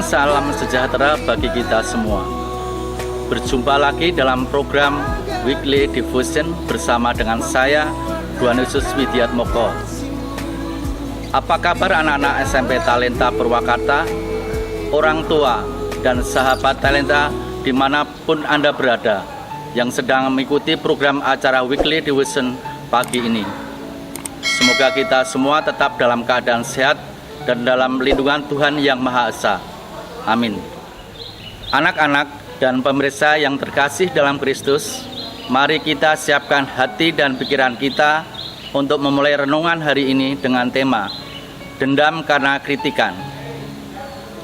salam sejahtera bagi kita semua. Berjumpa lagi dalam program Weekly Devotion bersama dengan saya, Tuhan Yesus Widiatmoko. Apa kabar anak-anak SMP Talenta Purwakarta, orang tua dan sahabat talenta dimanapun Anda berada yang sedang mengikuti program acara Weekly Devotion pagi ini. Semoga kita semua tetap dalam keadaan sehat dan dalam lindungan Tuhan Yang Maha Esa. Amin. Anak-anak dan pemirsa yang terkasih dalam Kristus, mari kita siapkan hati dan pikiran kita untuk memulai renungan hari ini dengan tema Dendam karena Kritikan.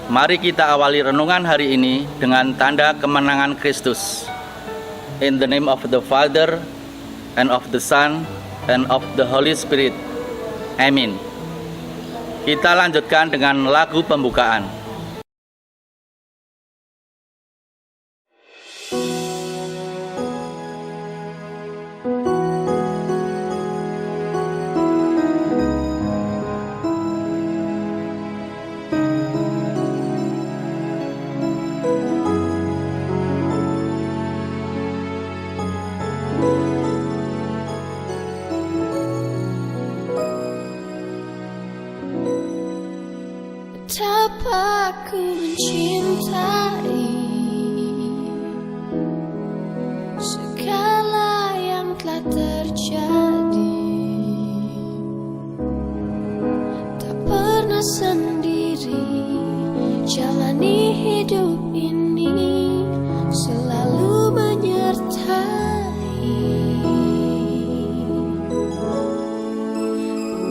Mari kita awali renungan hari ini dengan tanda kemenangan Kristus. In the name of the Father, and of the Son, and of the Holy Spirit. Amin. Kita lanjutkan dengan lagu pembukaan. Betapa ku mencintai segala yang telah terjadi, tak pernah sendiri jalani hidup ini, selalu menyertai.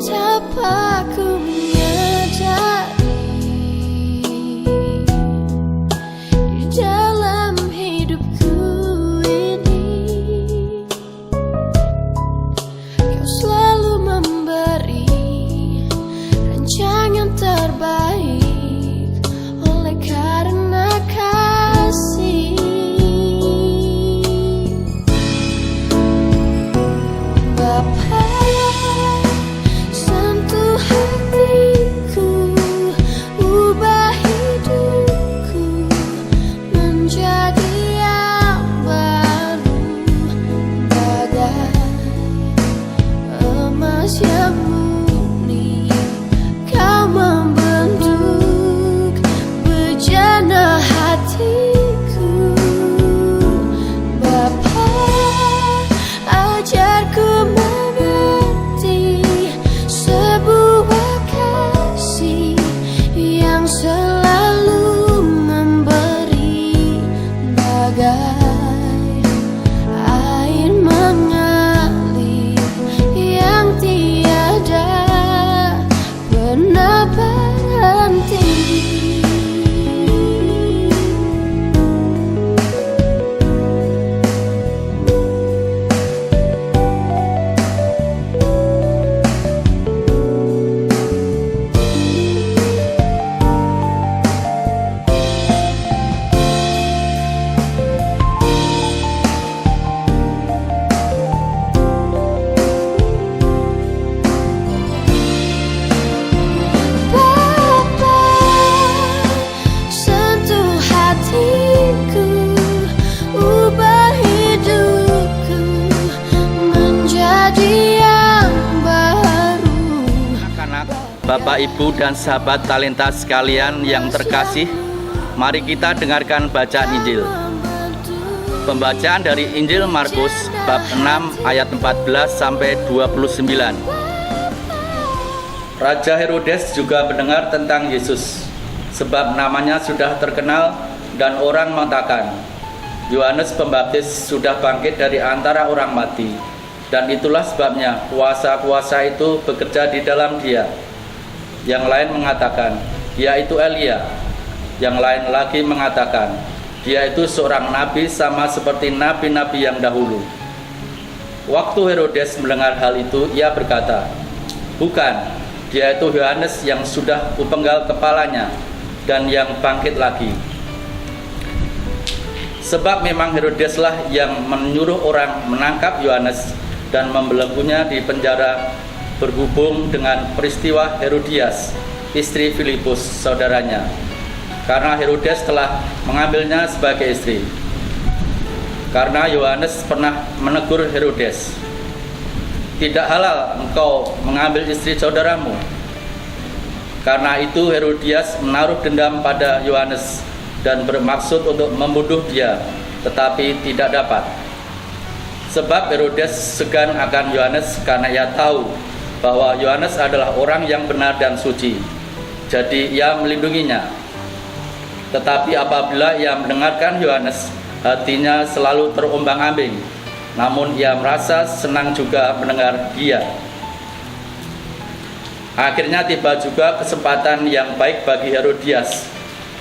Betapa ku menyadari dalam hidupku ini, Kau selalu memberi rancangan terbaik oleh karena kasih. Bapa, sentuh hatiku, ubah hidupku menjadi yang baru, bagai emas yang murni. Kau membentuk bejana hatiku. Bapa, ajarku mengerti sebuah kasih yang selalu memberi, bagai air mengalir yang tiada pernah berhenti. Bapa, sentuh hatiku, ubah hidupku menjadi yang baru. Anak-anak, Bapak, Ibu, dan sahabat talenta sekalian yang terkasih, mari kita dengarkan bacaan Injil. Pembacaan dari Injil Markus bab 6 ayat 14 sampai 29. Raja Herodes juga mendengar tentang Yesus, sebab namanya sudah terkenal dan orang mengatakan, Yohanes Pembaptis sudah bangkit dari antara orang mati, dan itulah sebabnya kuasa-kuasa itu bekerja di dalam dia. Yang lain mengatakan, dia itu Elia. Yang lain lagi mengatakan, dia itu seorang nabi sama seperti nabi-nabi yang dahulu. Waktu Herodes mendengar hal itu, ia berkata, bukan, dia itu Yohanes yang sudah kupenggal kepalanya dan yang bangkit lagi. Sebab memang Herodeslah yang menyuruh orang menangkap Yohanes dan membelenggunya di penjara berhubung dengan peristiwa Herodias, istri Filipus saudaranya. karena Herodes telah mengambilnya sebagai istri. Karena Yohanes pernah menegur Herodes, "Tidak halal engkau mengambil istri saudaramu." Karena itu Herodias menaruh dendam pada Yohanes dan bermaksud untuk membunuh dia, tetapi tidak dapat. Sebab Herodes segan akan Yohanes karena ia tahu bahwa Yohanes adalah orang yang benar dan suci. Jadi ia melindunginya. Tetapi apabila ia mendengarkan Yohanes, hatinya selalu terombang-ambing. Namun ia merasa senang juga mendengar dia. Akhirnya tiba juga kesempatan yang baik bagi Herodias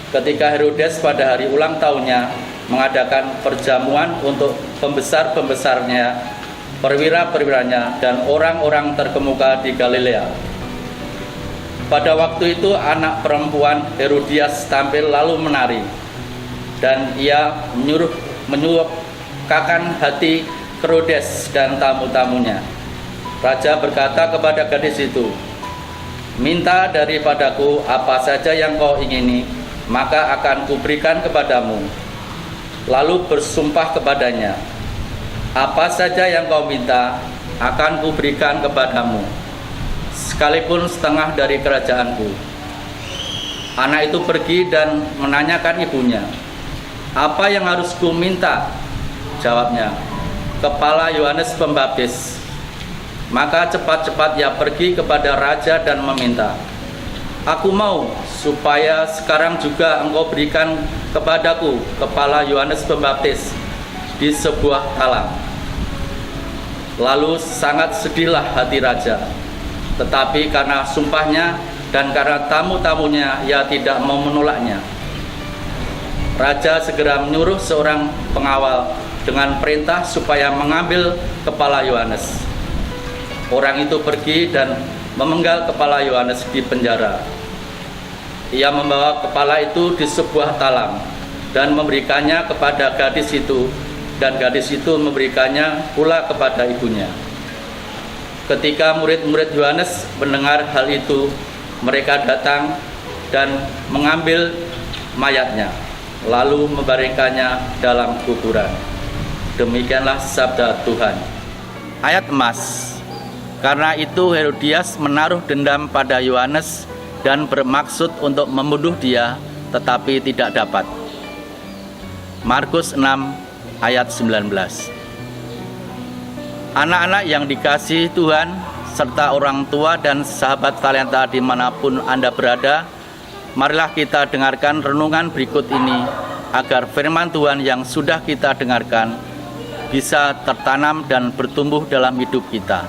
ketika Herodes pada hari ulang tahunnya mengadakan perjamuan untuk pembesar-pembesarnya, perwira-perwiranya, dan orang-orang terkemuka di Galilea. Pada waktu itu anak perempuan Herodias tampil lalu menari, dan ia menyukakan hati Herodes dan tamu-tamunya. Raja berkata kepada gadis itu, "Minta daripadaku apa saja yang kau ingini, maka akan kuberikan kepadamu." Lalu bersumpah kepadanya, "Apa saja yang kau minta, akan kuberikan kepadamu, sekalipun setengah dari kerajaanku." Anak itu pergi dan menanyakan ibunya, "Apa yang harus ku minta?" Jawabnya, "Kepala Yohanes Pembaptis." Maka cepat-cepat ia pergi kepada raja dan meminta, "Aku mau supaya sekarang juga engkau berikan kepadaku kepala Yohanes Pembaptis di sebuah talang." Lalu sangat sedihlah hati raja, tetapi karena sumpahnya dan karena tamu-tamunya ia tidak mau menolaknya. Raja segera menyuruh seorang pengawal dengan perintah supaya mengambil kepala Yohanes. Orang itu pergi dan memenggal kepala Yohanes di penjara. Ia membawa kepala itu di sebuah talang dan memberikannya kepada gadis itu, dan gadis itu memberikannya pula kepada ibunya. Ketika murid-murid Yohanes mendengar hal itu, mereka datang dan mengambil mayatnya, lalu membaringkannya dalam kuburan. Demikianlah sabda Tuhan. Ayat emas. Karena itu Herodias menaruh dendam pada Yohanes dan bermaksud untuk membunuh dia, tetapi tidak dapat. Markus 6 ayat 19. Anak-anak yang dikasihi Tuhan, serta orang tua dan sahabat talenta dimanapun Anda berada, marilah kita dengarkan renungan berikut ini, agar firman Tuhan yang sudah kita dengarkan bisa tertanam dan bertumbuh dalam hidup kita.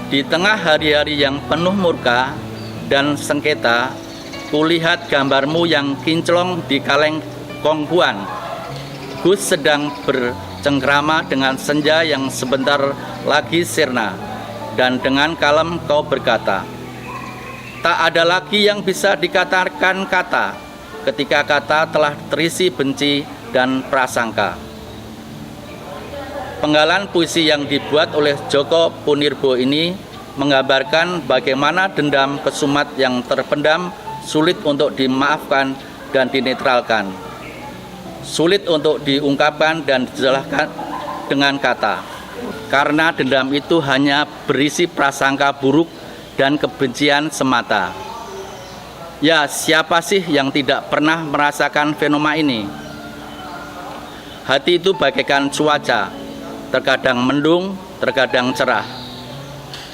Di tengah hari-hari yang penuh murka dan sengketa, kulihat gambarmu yang kinclong di kaleng Konghuan. Gus sedang bercengkrama dengan senja yang sebentar lagi sirna, dan dengan kalem kau berkata, "Tak ada lagi yang bisa dikatakan kata, ketika kata telah terisi benci dan prasangka." Penggalan puisi yang dibuat oleh Djoko Punirbo ini menggambarkan bagaimana dendam kesumat yang terpendam sulit untuk dimaafkan dan dinetralkan, sulit untuk diungkapkan dan dijelaskan dengan kata, karena dendam itu hanya berisi prasangka buruk dan kebencian semata. Ya, siapa sih yang tidak pernah merasakan fenomena ini? Hati itu bagaikan cuaca, terkadang mendung, terkadang cerah.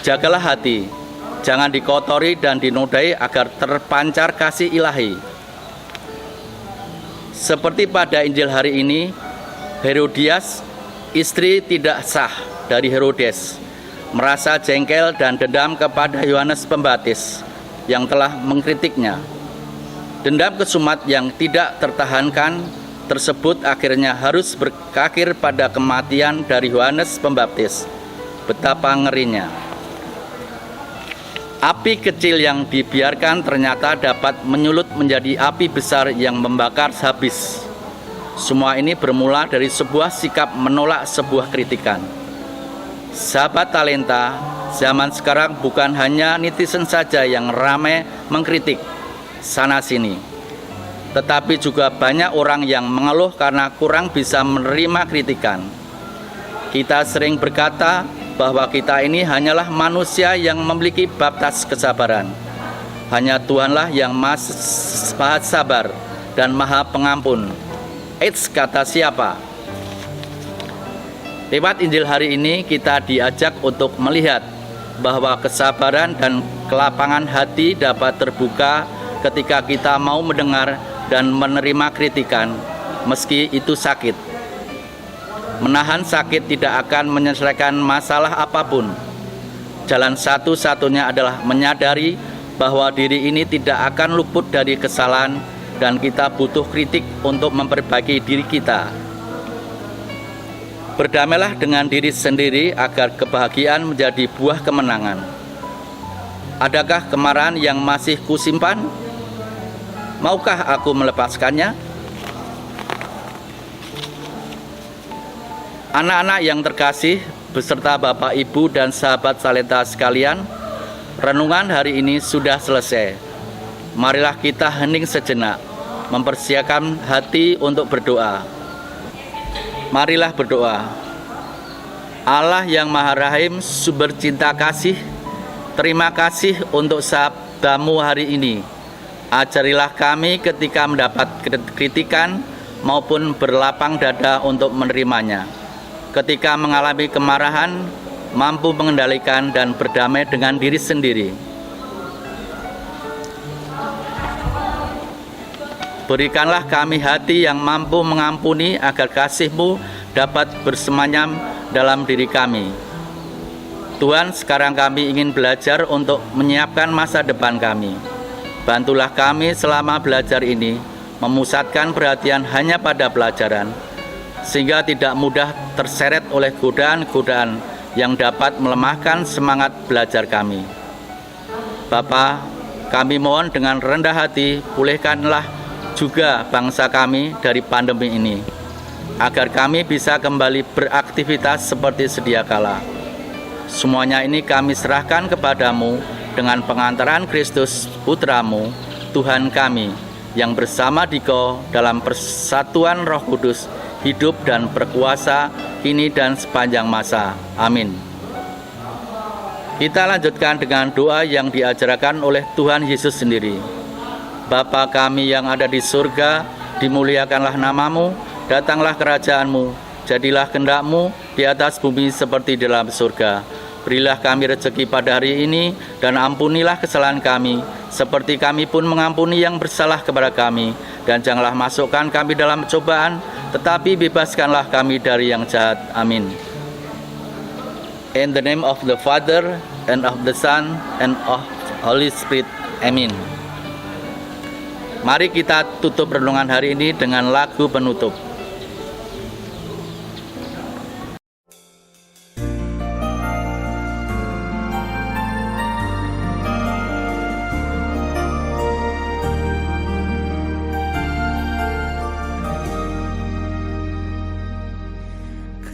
Jagalah hati, jangan dikotori dan dinodai agar terpancar kasih ilahi. Seperti pada Injil hari ini, Herodias, istri tidak sah dari Herodes, merasa jengkel dan dendam kepada Yohanes Pembaptis yang telah mengkritiknya. Dendam kesumat yang tidak tertahankan tersebut akhirnya harus berakhir pada kematian dari Yohanes Pembaptis. Betapa ngerinya. Api kecil yang dibiarkan ternyata dapat menyulut menjadi api besar yang membakar habis. Semua ini bermula dari sebuah sikap menolak sebuah kritikan. Sahabat talenta, zaman sekarang bukan hanya netizen saja yang ramai mengkritik. sana-sini. Tetapi juga banyak orang yang mengeluh karena kurang bisa menerima kritikan. Kita sering berkata bahwa kita ini hanyalah manusia yang memiliki batas kesabaran. Hanya Tuhanlah yang maha sabar dan maha pengampun. Eits, kata siapa? Lewat Injil hari ini kita diajak untuk melihat bahwa kesabaran dan kelapangan hati dapat terbuka ketika kita mau mendengar dan menerima kritikan, meski itu sakit. Menahan sakit tidak akan menyelesaikan masalah apapun. Jalan satu-satunya adalah menyadari bahwa diri ini tidak akan luput dari kesalahan dan kita butuh kritik untuk memperbaiki diri kita. Berdamailah dengan diri sendiri agar kebahagiaan menjadi buah kemenangan. Adakah kemarahan yang masih kusimpan? Maukah aku melepaskannya? Anak-anak yang terkasih, beserta Bapak, Ibu, dan sahabat Salenta sekalian, renungan hari ini sudah selesai. Marilah kita hening sejenak, mempersiapkan hati untuk berdoa. Marilah berdoa. Allah yang Maha Rahim, sumber cinta kasih, terima kasih untuk sabdamu hari ini. Ajarilah kami ketika mendapat kritikan maupun berlapang dada untuk menerimanya. Ketika mengalami kemarahan, mampu mengendalikan dan berdamai dengan diri sendiri. Berikanlah kami hati yang mampu mengampuni agar kasih-Mu dapat bersemayam dalam diri kami. Tuhan, sekarang kami ingin belajar untuk menyiapkan masa depan kami. Bantulah kami selama belajar ini, memusatkan perhatian hanya pada pelajaran, sehingga tidak mudah terseret oleh godaan-godaan yang dapat melemahkan semangat belajar kami. Bapa, kami mohon dengan rendah hati, pulihkanlah juga bangsa kami dari pandemi ini, agar kami bisa kembali beraktivitas seperti sedia kala. Semuanya ini kami serahkan kepadamu dengan pengantaran Kristus Putramu, Tuhan kami, yang bersama Dikau dalam persatuan Roh Kudus, hidup dan berkuasa kini dan sepanjang masa. Amin. Kita lanjutkan dengan doa yang diajarkan oleh Tuhan Yesus sendiri. Bapa kami yang ada di surga, dimuliakanlah namamu, datanglah kerajaanmu, jadilah kehendak-Mu di atas bumi seperti di dalam surga. Berilah kami rezeki pada hari ini, dan ampunilah kesalahan kami, seperti kami pun mengampuni yang bersalah kepada kami. Dan janganlah masukkan kami dalam cobaan, tetapi bebaskanlah kami dari yang jahat. Amin. In the name of the Father, and of the Son, and of Holy Spirit. Amin. Mari kita tutup renungan hari ini dengan lagu penutup.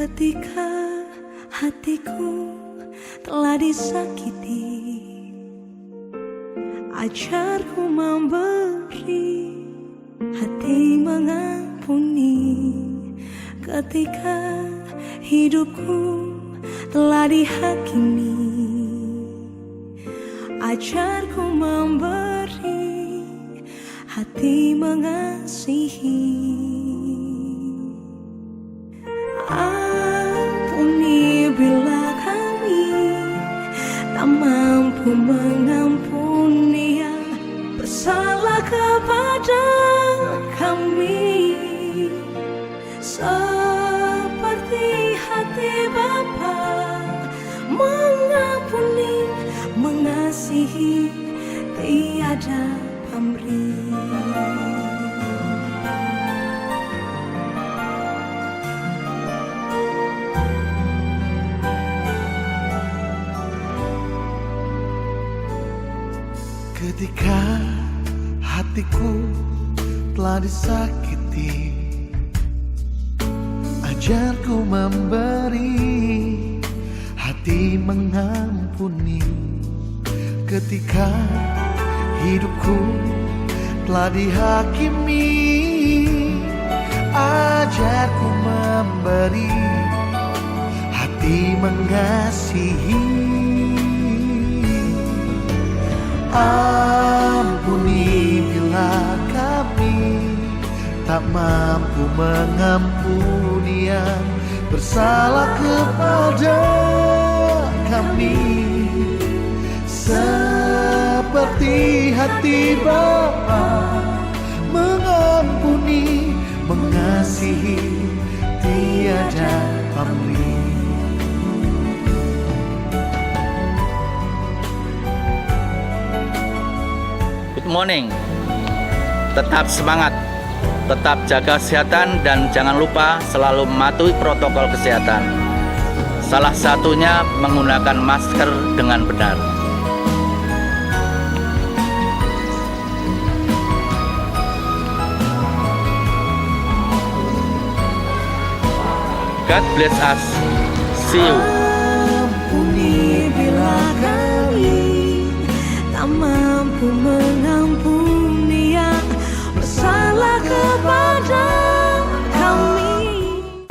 Ketika hatiku telah disakiti, ajarku memberi, hati mengampuni. Ketika hidupku telah dihakimi, ajarku memberi, hati mengasihi. Ampuni bila kami tak mampu mengampuni yang bersalah kepada kami, seperti hati Bapa mengampuni, mengasihi, tiada pamrih. Ketika hatiku telah disakiti, ajarku memberi, hati mengampuni. Ketika hidupku telah dihakimi. Ajarku memberi, hati mengasihi. Ampuni bila kami tak mampu mengampuni yang bersalah kepada kami, seperti hati Bapa mengampuni, mengasihi, tiada pamrih. Good morning. Tetap semangat, tetap jaga kesehatan, dan jangan lupa selalu mematuhi protokol kesehatan. Salah satunya menggunakan masker dengan benar. God bless us. See you. Ampuni bila kami tak mampu mengampuni yang bersalah kepada